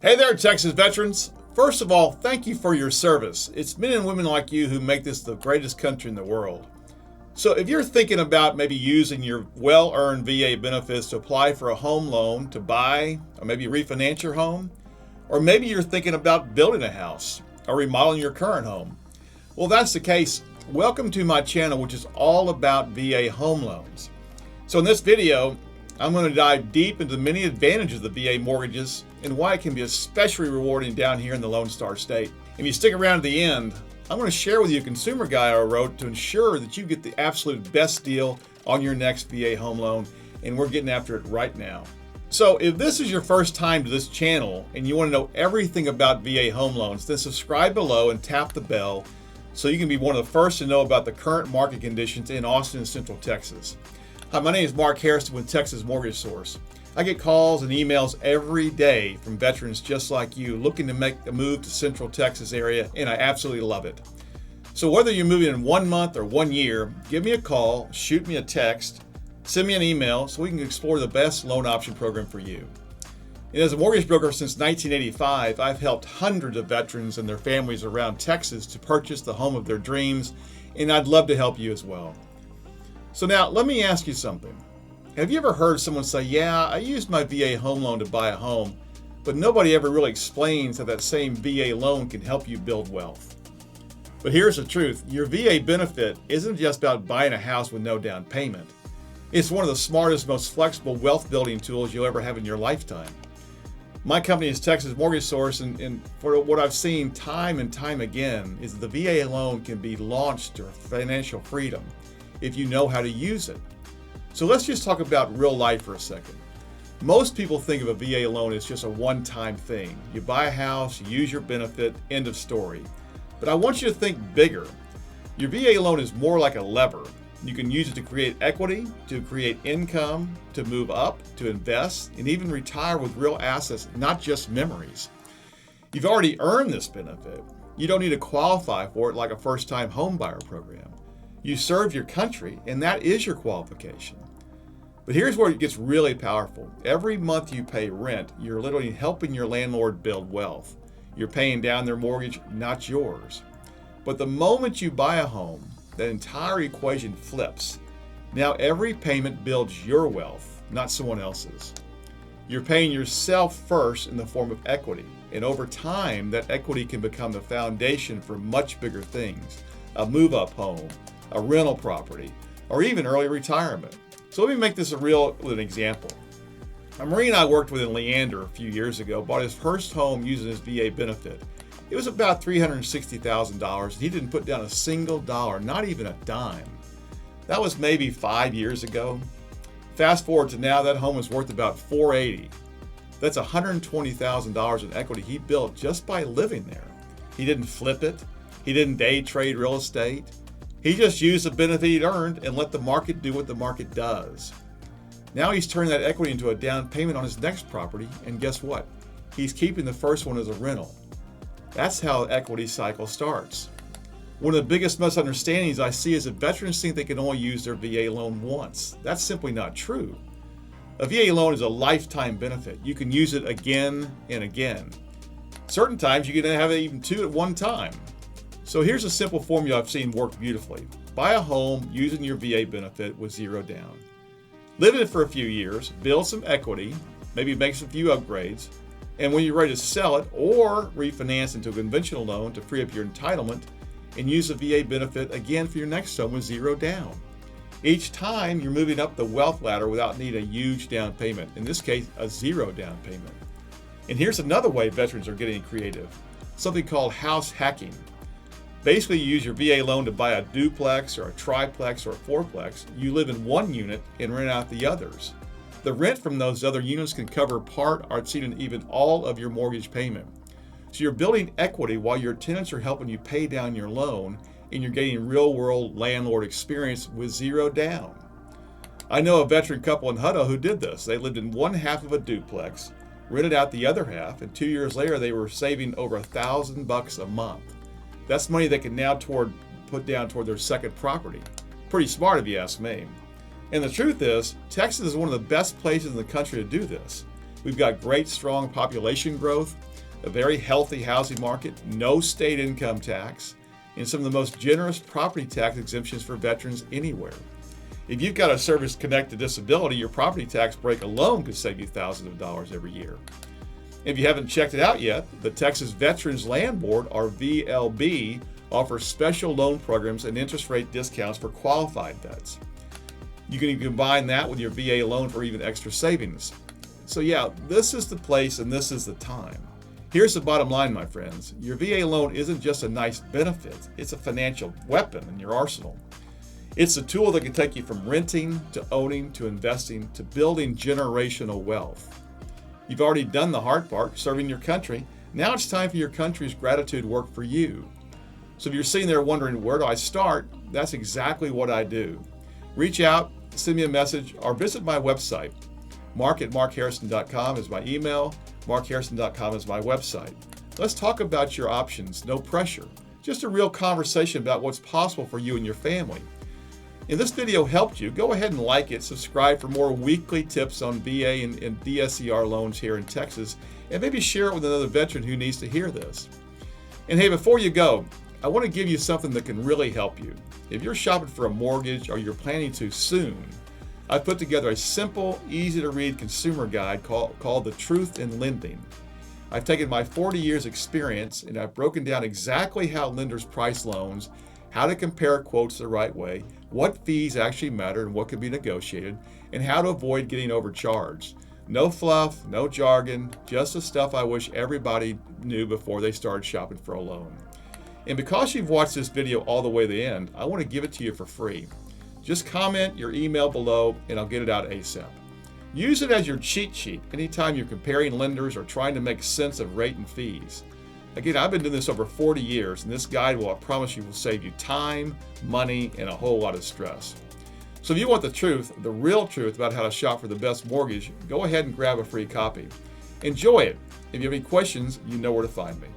Hey there, Texas veterans. First of all, thank you for your service. It's men and women like you who make this the greatest country in the world. So if you're thinking about maybe using your well-earned VA benefits to apply for a home loan to buy or maybe refinance your home, or maybe you're thinking about building a house or remodeling your current home, well, if that's the case, welcome to my channel, which is all about VA home loans. So in this video, I'm going to dive deep into the many advantages of the VA mortgages and why it can be especially rewarding down here in the Lone Star State. If you stick around to the end, I'm going to share with you a consumer guide I wrote to ensure that you get the absolute best deal on your next VA home loan, and we're getting after it right now. So if this is your first time to this channel and you want to know everything about VA home loans, then subscribe below and tap the bell so you can be one of the first to know about the current market conditions in Austin and Central Texas. Hi, my name is Mark Harrison with Texas Mortgage Source. I get calls and emails every day from veterans just like you looking to make a move to Central Texas area, and I absolutely love it. So whether you're moving in 1 month or 1 year, give me a call, shoot me a text, send me an email so we can explore the best loan option program for you. And as a mortgage broker since 1985, I've helped hundreds of veterans and their families around Texas to purchase the home of their dreams, and I'd love to help you as well. So now, let me ask you something. Have you ever heard someone say, yeah, I used my VA home loan to buy a home, but nobody ever really explains how that same VA loan can help you build wealth? But here's the truth. Your VA benefit isn't just about buying a house with no down payment. It's one of the smartest, most flexible wealth building tools you'll ever have in your lifetime. My company is Texas Mortgage Source, and for what I've seen time and time again is that the VA loan can be launched to financial freedom if you know how to use it. So let's just talk about real life for a second. Most people think of a VA loan as just a one-time thing. You buy a house, you use your benefit, end of story. But I want you to think bigger. Your VA loan is more like a lever. You can use it to create equity, to create income, to move up, to invest, and even retire with real assets, not just memories. You've already earned this benefit. You don't need to qualify for it like a first-time home buyer program. You serve your country, and that is your qualification. But here's where it gets really powerful. Every month you pay rent, you're literally helping your landlord build wealth. You're paying down their mortgage, not yours. But the moment you buy a home, that entire equation flips. Now every payment builds your wealth, not someone else's. You're paying yourself first in the form of equity, and over time, that equity can become the foundation for much bigger things. A move-up home, a rental property, or even early retirement. So let me make this an example. A Marine I worked with in Leander a few years ago bought his first home using his VA benefit. It was about $360,000, and he didn't put down a single dollar, not even a dime. That was maybe 5 years ago. Fast forward to now, that home is worth about $480,000. That's $120,000 in equity he built just by living there. He didn't flip it. He didn't day trade real estate. He just used the benefit he'd earned and let the market do what the market does. Now he's turning that equity into a down payment on his next property, and guess what? He's keeping the first one as a rental. That's how the equity cycle starts. One of the biggest misunderstandings I see is that veterans think they can only use their VA loan once. That's simply not true. A VA loan is a lifetime benefit. You can use it again and again. Certain times you can have even two at one time. So here's a simple formula I've seen work beautifully. Buy a home using your VA benefit with zero down. Live in it for a few years, build some equity, maybe make some few upgrades, and when you're ready to sell it or refinance into a conventional loan to free up your entitlement, and use the VA benefit again for your next home with zero down. Each time you're moving up the wealth ladder without needing a huge down payment, in this case, a zero down payment. And here's another way veterans are getting creative, something called house hacking. Basically, you use your VA loan to buy a duplex or a triplex or a fourplex. You live in one unit and rent out the others. The rent from those other units can cover part or even all of your mortgage payment. So you're building equity while your tenants are helping you pay down your loan, and you're getting real-world landlord experience with zero down. I know a veteran couple in Hutto who did this. They lived in one half of a duplex, rented out the other half, and 2 years later they were saving over $1,000 a month. That's money they can now put down toward their second property. Pretty smart if you ask me. And the truth is, Texas is one of the best places in the country to do this. We've got great, strong population growth, a very healthy housing market, no state income tax, and some of the most generous property tax exemptions for veterans anywhere. If you've got a service-connected disability, your property tax break alone could save you thousands of dollars every year. If you haven't checked it out yet, the Texas Veterans Land Board, or VLB, offers special loan programs and interest rate discounts for qualified vets. You can combine that with your VA loan for even extra savings. So yeah, this is the place and this is the time. Here's the bottom line, my friends. Your VA loan isn't just a nice benefit, it's a financial weapon in your arsenal. It's a tool that can take you from renting to owning to investing to building generational wealth. You've already done the hard part, serving your country. Now it's time for your country's gratitude work for you. So if you're sitting there wondering, where do I start? That's exactly what I do. Reach out, send me a message, or visit my website. mark@markharrison.com is my email. markharrison.com is my website. Let's talk about your options, no pressure. Just a real conversation about what's possible for you and your family. If this video helped you, go ahead and like it, subscribe for more weekly tips on VA and DSCR loans here in Texas, and maybe share it with another veteran who needs to hear this. And hey, before you go, I want to give you something that can really help you. If you're shopping for a mortgage or you're planning to soon, I've put together a simple, easy-to-read consumer guide called The Truth in Lending. I've taken my 40 years experience and I've broken down exactly how lenders price loans, how to compare quotes the right way, what fees actually matter and what can be negotiated, and how to avoid getting overcharged. No fluff, no jargon, just the stuff I wish everybody knew before they started shopping for a loan. And because you've watched this video all the way to the end, I want to give it to you for free. Just comment your email below and I'll get it out ASAP. Use it as your cheat sheet anytime you're comparing lenders or trying to make sense of rate and fees. Again, I've been doing this over 40 years, and this guide will, I promise you, will save you time, money, and a whole lot of stress. So if you want the truth, the real truth about how to shop for the best mortgage, go ahead and grab a free copy. Enjoy it. If you have any questions, you know where to find me.